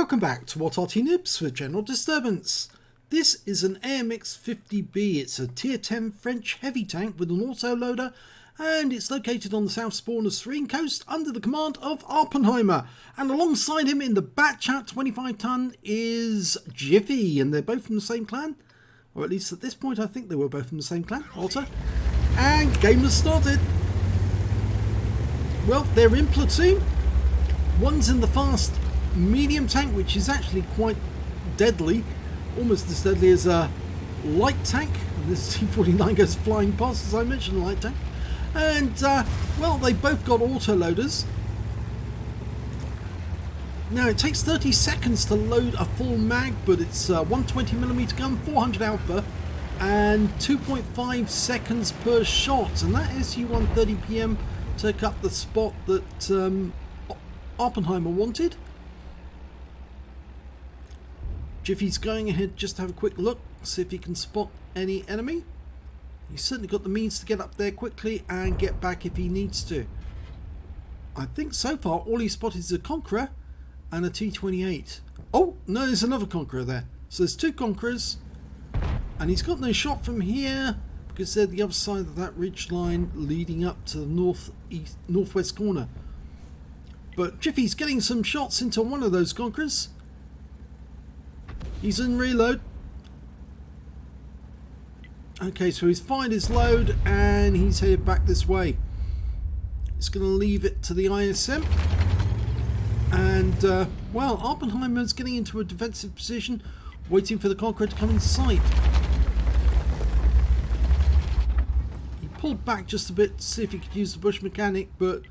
Welcome back to what Arty Noobs with General Disturbance. This is an AMX 50B. It's a tier 10 French heavy tank with an autoloader, and it's located on the south spawn of Serene Coast under the command of Awppenheimer. And alongside him in the Batchat 25 ton is Jiffy, and they're both from the same clan. Or at least at this point I think they were both from the same clan, OTTER. And game has started. Well, they're in platoon. One's in the fast medium tank, which is actually quite deadly, almost as deadly as a light tank. And this T-49 goes flying past, as I mentioned, a light tank. And well, they both got autoloaders. Now it takes 30 seconds to load a full mag, but it's 120mm gun, 400 alpha, and 2.5 seconds per shot. And that SU-130 PM took up the spot that Awppenheimer wanted. Jiffy's going ahead just to have a quick look, see if he can spot any enemy. He's certainly got the means to get up there quickly and get back if he needs to. I think so far all he spotted is a Conqueror and a T-28. Oh, no, there's another Conqueror there. So there's two Conquerors, and he's got no shot from here because they're the other side of that ridge line leading up to the northwest corner. But Jiffy's getting some shots into one of those Conquerors. He's in reload. Okay, so he's fired his load and he's headed back this way. He's going to leave it to the ISM. And, well, Awppenheimer's getting into a defensive position, waiting for the Conqueror to come in sight. He pulled back just a bit to see if he could use the bush mechanic, but...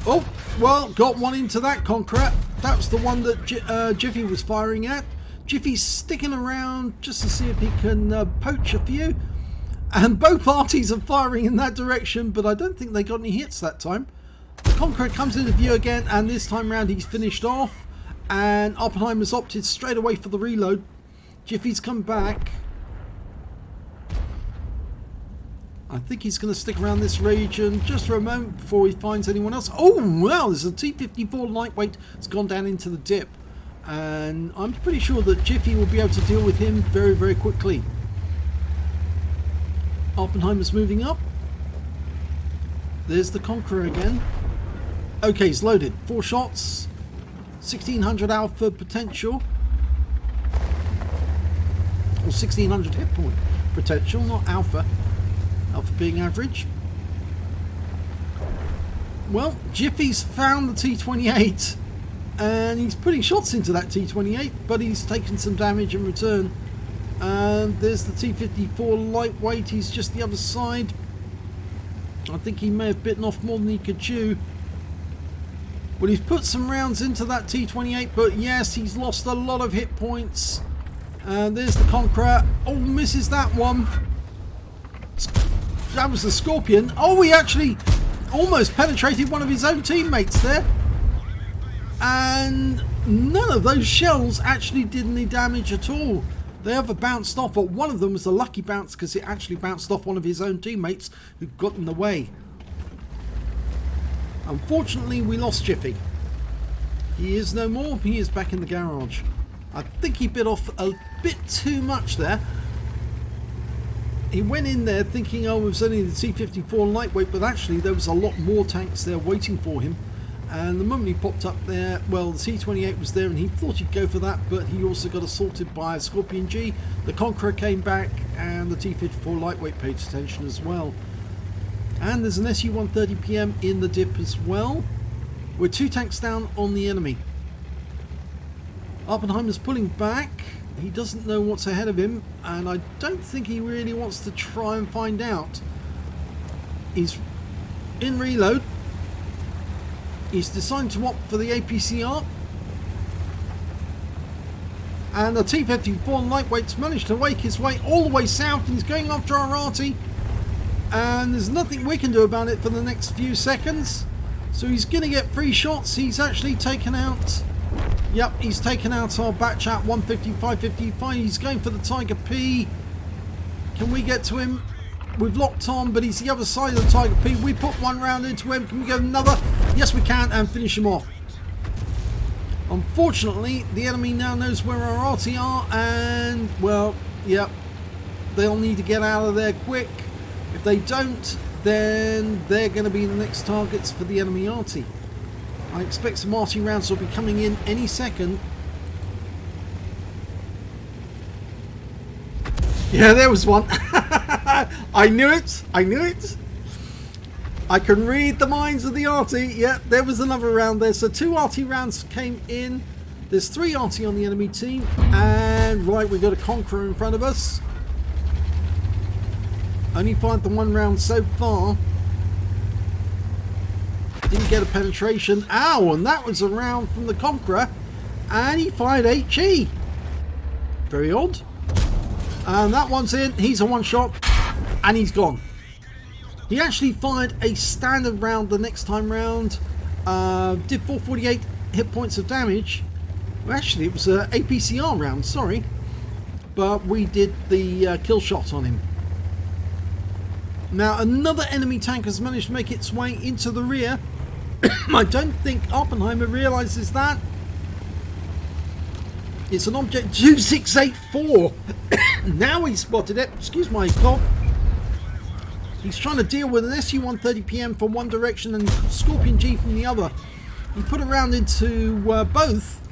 oh, well, got one into that Conqueror. That was the one that Jiffy was firing at. Jiffy's sticking around just to see if he can poach a few. And both Arties are firing in that direction, but I don't think they got any hits that time. The Conqueror comes into view again, and this time round he's finished off. And Awppenheimer's opted straight away for the reload. Jiffy's come back. I think he's going to stick around this region just for a moment before he finds anyone else. Oh, well, there's a T-54 lightweight that's gone down into the dip. And I'm pretty sure that Jiffy will be able to deal with him very, very quickly. Awppenheimer's moving up. There's the Conqueror again. Okay, he's loaded. 4 shots. 1600 alpha potential. Or 1600 hit point potential, not alpha. Alpha being average. Well, Jiffy's found the T-28. And he's putting shots into that T-28, but he's taken some damage in return. And there's the T-54 lightweight. He's just the other side. I think he may have bitten off more than he could chew. Well, he's put some rounds into that T-28, but yes, he's lost a lot of hit points. And there's the Conqueror. Oh, misses that one. That was the Scorpion. Oh, he actually almost penetrated one of his own teammates there. And none of those shells actually did any damage at all. They ever bounced off, but one of them was a lucky bounce because it actually bounced off one of his own teammates who got in the way. Unfortunately, we lost Jiffy. He is no more. He is back in the garage. I think he bit off a bit too much there. He went in there thinking, oh, it was only the T-54 lightweight, but actually there was a lot more tanks there waiting for him. And the moment he popped up there, well, the T-28 was there and he thought he'd go for that, but he also got assaulted by a Scorpion G. The Conqueror came back and the T-54 lightweight paid attention as well. And there's an SU-130 PM in the dip as well. We're 2 tanks down on the enemy. Awppenheimer's pulling back. He doesn't know what's ahead of him, and I don't think he really wants to try and find out. He's in reload. He's decided to opt for the APCR. And the T-54 lightweight's managed to make his way all the way south, and he's going after our Arty. And there's nothing we can do about it for the next few seconds. So he's going to get 3 shots. He's actually taken out... yep, he's taken out our Batchat 155-55. He's going for the Tiger P. Can we get to him? We've locked on, but he's the other side of the Tiger P. We put one round into him. Can we get another? Yes, we can, and finish him off. Unfortunately, the enemy now knows where our Arty are, and, well, yep, they'll need to get out of there quick. If they don't, then they're going to be the next targets for the enemy Arty. I expect some Arty rounds will be coming in any second. Yeah, there was one. I knew it. I knew it. I can read the minds of the Arty. Yeah, there was another round there. So 2 Arty rounds came in. There's 3 Arty on the enemy team. And right, we've got a Conqueror in front of us. Only fired the 1 round so far. Didn't get a penetration. Ow, and that was a round from the Conqueror. And he fired HE. Very odd. And that one's in. He's a 1-shot. And he's gone. He actually fired a standard round the next time round. Did 448 hit points of damage. Well, actually, it was an APCR round, sorry. But we did the kill shot on him. Now, another enemy tank has managed to make its way into the rear. I don't think Awppenheimer realises that. It's an object 2684. Now he's spotted it. Excuse my cough. He's trying to deal with an SU-130PM from one direction and Scorpion G from the other. He put a round into both.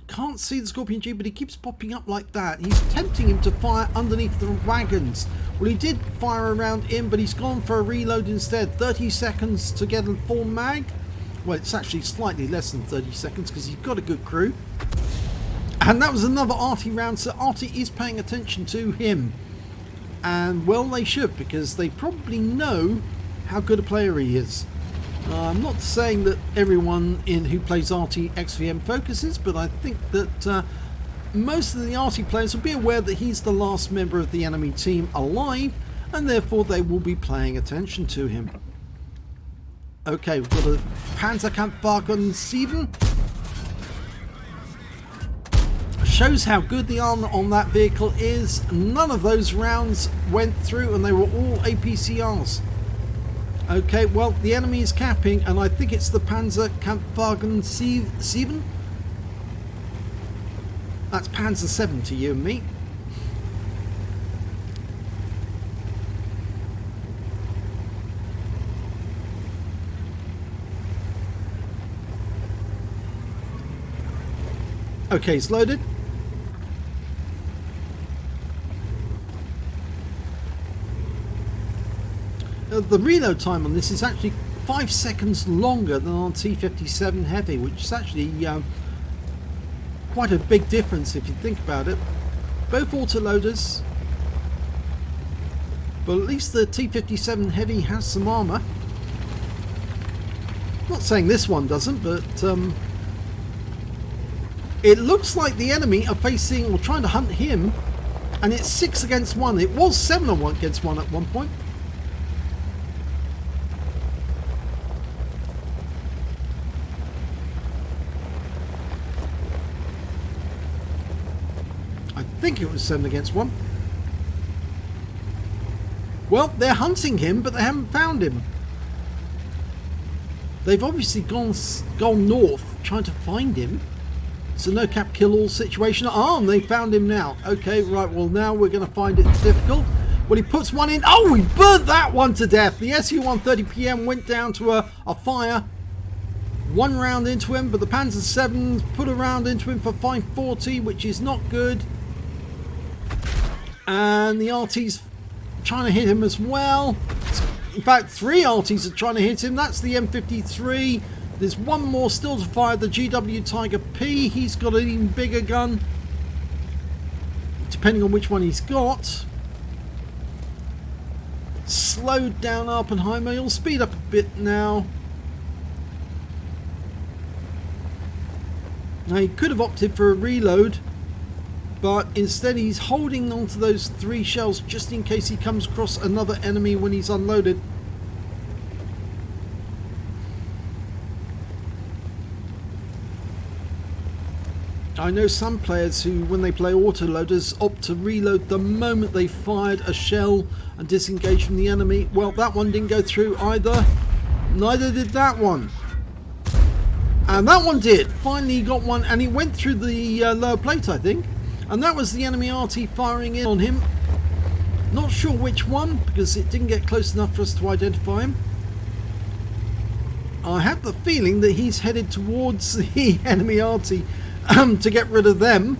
Can't see the Scorpion G, but he keeps popping up like that. He's tempting him to fire underneath the wagons. Well, he did fire a round in, but he's gone for a reload instead. 30 seconds to get a full mag. Well, it's actually slightly less than 30 seconds because he's got a good crew. And that was another Arty round, so Arty is paying attention to him. And, well, they should, because they probably know how good a player he is. I'm not saying that everyone who plays Arty XVM focuses, but I think that most of the Arty players will be aware that he's the last member of the enemy team alive, and therefore they will be paying attention to him. Okay, we've got a Panzerkampfwagen 7. Shows how good the armor on that vehicle is. None of those rounds went through and they were all APCRs. Okay, well, the enemy is capping, and I think it's the Panzerkampfwagen 7. That's Panzer 7 to you and me. Okay, it's loaded. The reload time on this is actually 5 seconds longer than on T57 Heavy, which is actually quite a big difference if you think about it. Both autoloaders, but at least the T57 Heavy has some armour. Not saying this one doesn't, but it looks like the enemy are facing or trying to hunt him, and it's 6 against 1. It was 7 against 1 at one point. I think it was 7 against 1. Well, they're hunting him, but they haven't found him. They've obviously gone north trying to find him. It's a no cap kill all situation. Oh, and they found him now. Okay, right, well now we're going to find it difficult. Well, he puts one in. Oh, he burnt that one to death. The SU-130PM went down to a fire. 1 round into him, but the Panzer 7s put a round into him for 540, which is not good. And the Arty's trying to hit him as well. In fact, 3 Artys are trying to hit him. That's the M53. There's one more still to fire, the GW Tiger P. He's got an even bigger gun, depending on which one he's got. Slowed down Awppenheimer. He'll speed up a bit now. Now, he could have opted for a reload, but instead he's holding on to those 3 shells just in case he comes across another enemy when he's unloaded. I know some players who, when they play autoloaders, opt to reload the moment they fired a shell and disengage from the enemy. Well, that one didn't go through either. Neither did that one. And that one did. Finally got one, and he went through the lower plate, I think. And that was the enemy Arty firing in on him. Not sure which one, because it didn't get close enough for us to identify him. I have the feeling that he's headed towards the enemy Arty to get rid of them.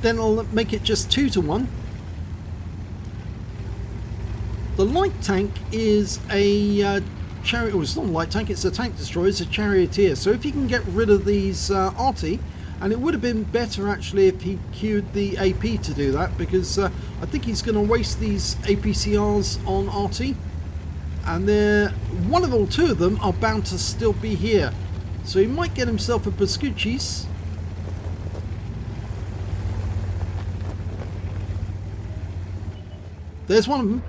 Then I'll make it just 2-1. The light tank is a chariot. Oh, it's not a light tank, it's a tank destroyer, it's a charioteer. So if you can get rid of these Arty, and it would have been better actually if he queued the AP to do that, because I think he's going to waste these APCRs on Arty, and one of all two of them are bound to still be here. So he might get himself a Pascucci's. There's one of them.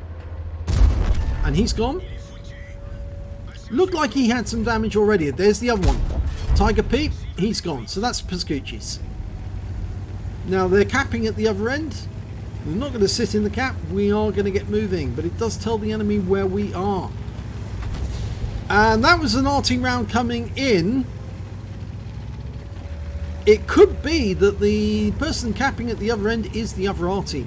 And he's gone. Looked like he had some damage already. There's the other one. Tiger Pete, he's gone. So that's Pascucci's. Now they're capping at the other end. We're not going to sit in the cap. We are going to get moving. But it does tell the enemy where we are. And that was an Arty round coming in. It could be that the person capping at the other end is the other Arty.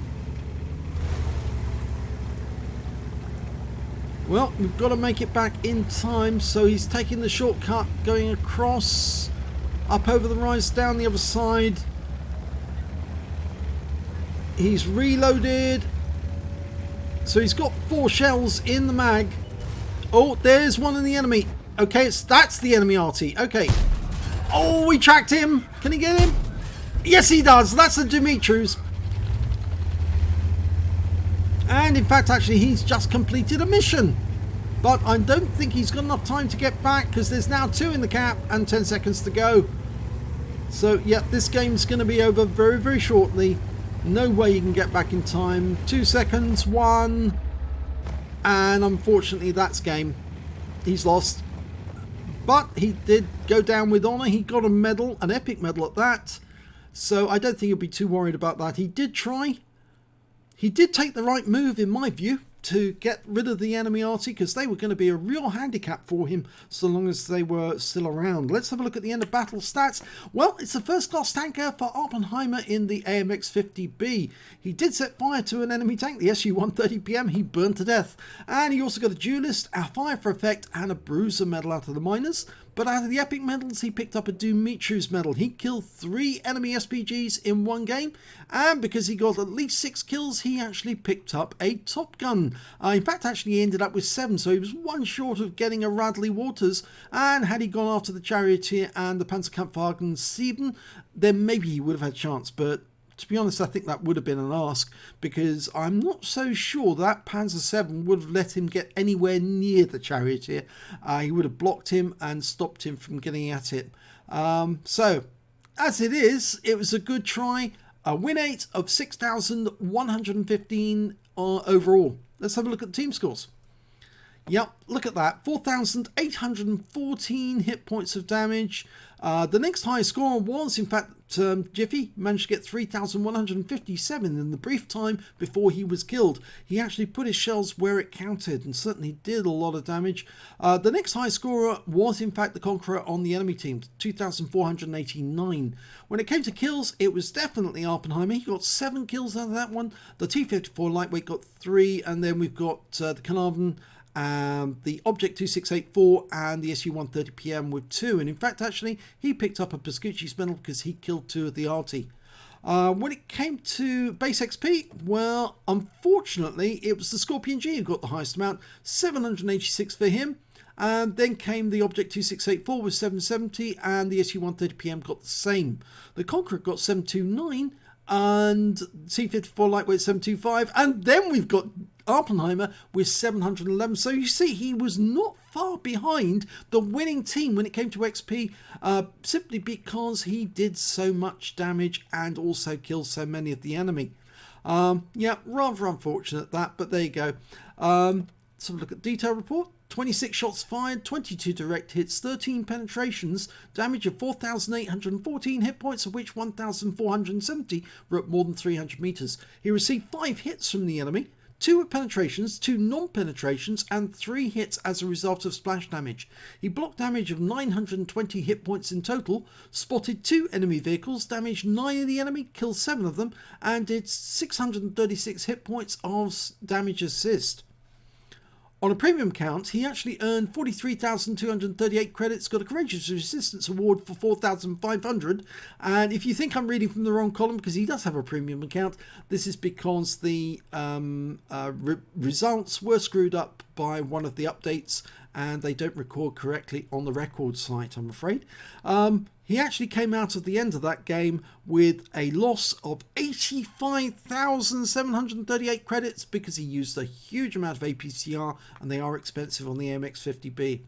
Well, we've got to make it back in time, so he's taking the shortcut, going across, up over the rise, down the other side. He's reloaded. So he's got 4 shells in the mag. Oh, there's one in the enemy. Okay, that's the enemy Arty. Okay. Oh, we tracked him. Can he get him? Yes, he does. That's the Dumitru's. And in fact, actually, he's just completed a mission. But I don't think he's got enough time to get back, because there's now 2 in the cap and 10 seconds to go. So, yeah, this game's going to be over very, very shortly. No way you can get back in time. 2 seconds, 1. And unfortunately, that's game. He's lost. But he did go down with honour. He got a medal, an epic medal at that. So I don't think he'll be too worried about that. He did try. He did take the right move, in my view, to get rid of the enemy Arty, because they were going to be a real handicap for him so long as they were still around. Let's have a look at the end of battle stats. Well, it's a first class tanker for Awppenheimer in the AMX 50B. He did set fire to an enemy tank, the SU-130PM. He burned to death. And he also got a duelist, a fire for effect, and a bruiser medal out of the miners. But out of the epic medals, he picked up a Dumitru's medal. He killed 3 enemy SPGs in one game. And because he got at least 6 kills, he actually picked up a Top Gun. In fact, actually, he ended up with 7. So he was 1 short of getting a Radley Waters. And had he gone after the Charioteer and the Panzerkampfwagen 7, then maybe he would have had a chance. But to be honest, I think that would have been an ask, because I'm not so sure that Panzer 7 would have let him get anywhere near the Charioteer. He would have blocked him and stopped him from getting at it. So, as it is, it was a good try. A win rate of 6,115 overall. Let's have a look at the team scores. Yep, look at that. 4,814 hit points of damage. The next highest score was, in fact, Jiffy managed to get 3,157 in the brief time before he was killed. He actually put his shells where it counted and certainly did a lot of damage. The next highest scorer was, in fact, the Conqueror on the enemy team, 2,489. When it came to kills, it was definitely Awppenheimer. He got 7 kills out of that one. The T-54 Lightweight got 3, and then we've got the Carnarvon, the Object 2684 and the SU-130PM with 2. And in fact, actually, he picked up a Pascucci's medal because he killed 2 of the Arty. When it came to base XP, well, unfortunately, it was the Scorpion G who got the highest amount, 786 for him. And then came the Object 2684 with 770, and the SU-130PM got the same. The Conqueror got 729, and T-54 Lightweight 725, and then we've got Awppenheimer with 711. So you see, he was not far behind the winning team when it came to XP, simply because he did so much damage and also killed so many of the enemy. Yeah, rather unfortunate that, but there you go. Let's have a look at detail report. 26 shots fired, 22 direct hits, 13 penetrations, damage of 4,814 hit points, of which 1,470 were at more than 300 meters. He received 5 hits from the enemy, 2 penetrations, 2 non-penetrations, and 3 hits as a result of splash damage. He blocked damage of 920 hit points in total, spotted 2 enemy vehicles, damaged 9 of the enemy, killed 7 of them, and did 636 hit points of damage assist. On a premium count, he actually earned 43,238 credits, got a Courageous Resistance Award for 4,500. And if you think I'm reading from the wrong column, because he does have a premium account, this is because the results were screwed up by one of the updates and they don't record correctly on the record site, I'm afraid. He actually came out at the end of that game with a loss of 85,738 credits because he used a huge amount of APCR and they are expensive on the AMX 50B.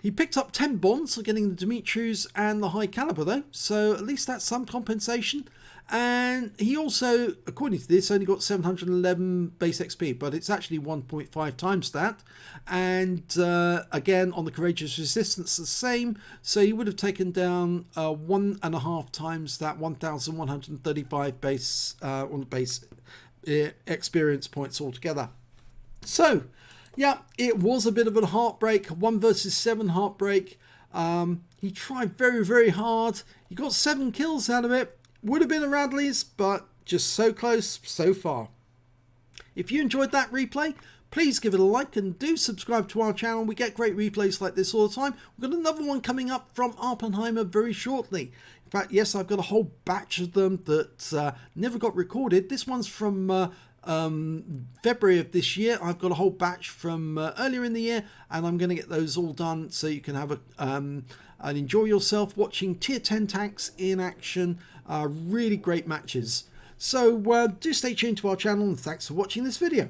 He picked up 10 bonds for getting the Dumitrus and the high caliber though, so at least that's some compensation. And he also, according to this, only got 711 base XP, but it's actually 1.5 times that. And again, on the Courageous Resistance, the same. So he would have taken down 1.5 times that, 1,135 base on the base experience points altogether. So, yeah, it was a bit of a heartbreak, 1 versus 7 heartbreak. He tried very, very hard. He got 7 kills out of it. Would have been a Radley's, but just so close, so far. If you enjoyed that replay, please give it a like and do subscribe to our channel. We get great replays like this all the time. We've got another one coming up from Awppenheimer very shortly. In fact, yes, I've got a whole batch of them that never got recorded. This one's from February of this year. I've got a whole batch from earlier in the year, and I'm going to get those all done so you can have a and enjoy yourself watching tier 10 tanks in action. Really great matches. So do stay tuned to our channel, and thanks for watching this video.